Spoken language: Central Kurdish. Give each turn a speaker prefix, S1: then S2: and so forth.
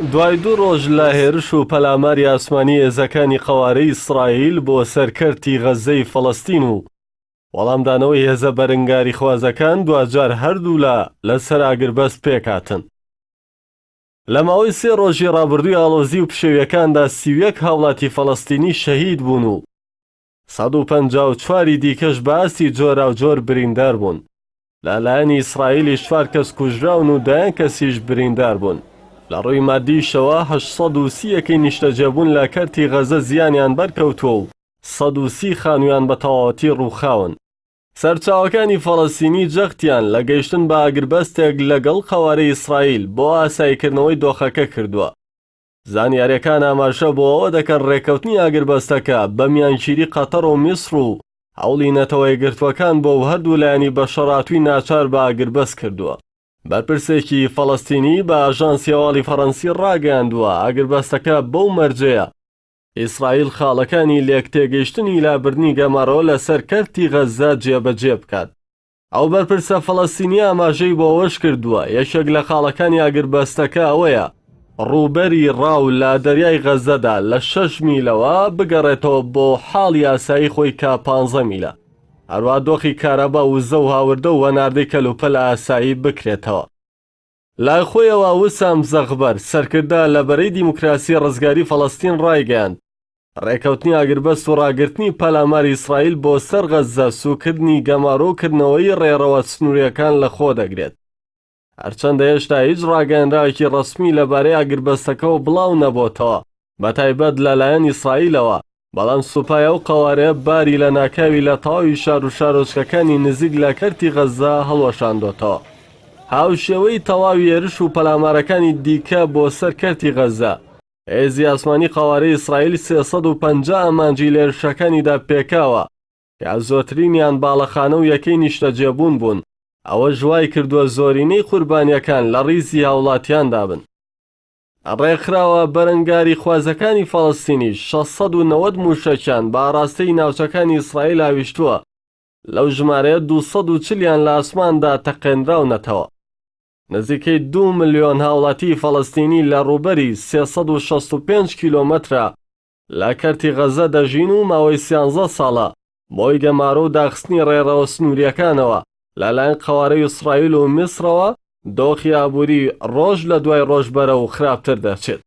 S1: دوای دوو ڕۆژ لە هێرش و پەلاماری ئاسمانی هێزەکانی قەوارەی ئیسرائیل بۆ سەرکەرتی غەزەی فەڵەستین و وەڵامدانەوەی هێزە بەرەنگاری خوازەکان دوجار هەردوو لەسەر ئاگربەست پێکهاتن. لە ماوەی 3 ڕۆژی ڕابردووی ئاڵۆزی و پشێویەکاندا 31 هاوڵاتی فەڵەستینی شەهید بوون و 154 دیکەش بەئاستی جۆراوجۆر بریندار بوون. لەلایەنی ئیسرائیلی 4 کەس کوژراون و 10 کەسیش بریندار بوون. لە ڕووی مادیشەوە 830 نیشتەجێبوون لە کەرتی غەزە زیانیان بەرکەوتووە و 130 خانوویان بە تەواوەتی ڕووخاون. سەرچاوەکانی فەڵەستینی جەختیان لە گەیشتن بە ئاگربەستێک لەگەڵ قەوارەی ئیسرائیل بۆ ئاساییکردنەوەی دۆخەکە کردووە. زانیاریەکان ئاماژە بۆ ئەوە دەکەن ڕێکەوتنی ئاگربەستەکە بە میانگیری قەتەر و میسر و هەوڵی نەتەوەی گرتوەکان بۆ هەردوو لایەنی بەشەڕاتووی ناچار بە ئاگربەست کردووە. بەرپرسێکی فەڵەستینی بە ئاژانسی هەواڵی فەڕەنسی ڕاگەیاندووە ئاگربەستەکە بەو مەرجەیە ئیسرائیل خاڵەکانی لێک تێگەیشتنی لابردنی گەمارەوە لەسەر کەرتی غەزە جێبەجێ بکات. ئەو بەرپرسە فەڵەستینی ئاماژەی بۆ ئەوەش کردووە یەکێک لە خاڵەکانی ئاگربەستەکە ئەوەیە ڕووبەری ڕاو لە دەریای غەزەدا لە 6 میلەوە بگەڕێتەوە بۆ حاڵی ئاسایی خۆی کا 15 میلە. هەروە دۆخی کارەبا و زە و هاوردە و وەناردەی کەلوپەل ئاسایی بکرێتەوە. لای خۆیەوە وسام زەغبەر سەرکردە لەبەرەی دیموکراسی ڕزگاری فەڵەستین ڕایگەیاند ڕێکەوتنی ئاگربەست و ڕاگررتنی پەلاماری ئیسرائیل بۆ سەر غەزە سوکردنی گەمارۆکردنەوەی ڕێڕەوە سنووریەکان لە خۆ دەگرێت. هەرچەندە هێشتا هیچ ڕاگەیاندراوێکی ڕەسمی لەبارەی ئاگربەستەکەەوە بڵاو نەبووتەوە بەتایبەت لەلایەن ئیسرائیلەوە، بەڵام سوپایە و قەوارەیە باری لە ناکاوی لە تەواوی شار و شارۆچکەکانی نزیک لە کەرتی غەزە هەڵوەشاندۆتەوە. هاوشێوەی تەواوی هێرش و پەلامارەکانی دیکە بۆ سەر کەرتی غەزە. هێزی ئاسمانی قەوارەی ئیسرائیل 350 ئامانجی لە هێرشەکانیدا پێکاوە کە زۆرترینیان باڵەخانە و یەکەی نیشتەجێبوون بوون. ئەوە ژوای کردووە زۆرینەی قوربانیەکان لە ڕیزی هاوڵاتیاندا بن. ڕێکخراوە بەرەنگاری خوازەکانی فەڵەستینی 690 موشەکیان بە ئاراستەی ناوچەکانی ئیسرائیل ئاویشتووە. لەو ژمارەیە 240یان لە ئاسماندا تەقێنراونەتەوە. نزیکەی 2 ملیۆن هاوڵاتی فەڵەستینی لە ڕووبەری 365 کیلۆمەترە لە کەرتی غەزە دەژین و ماوەی 13 ساڵە بۆی گەمارە و داخستنی ڕێڕەوە سنووریەکانەوە لەلایەن قەوارەی ئیسرائیل و میسرەوە دۆخی ئابووری ڕۆژ لە دوای ڕۆژ بەرە و خراپتر دەچێت.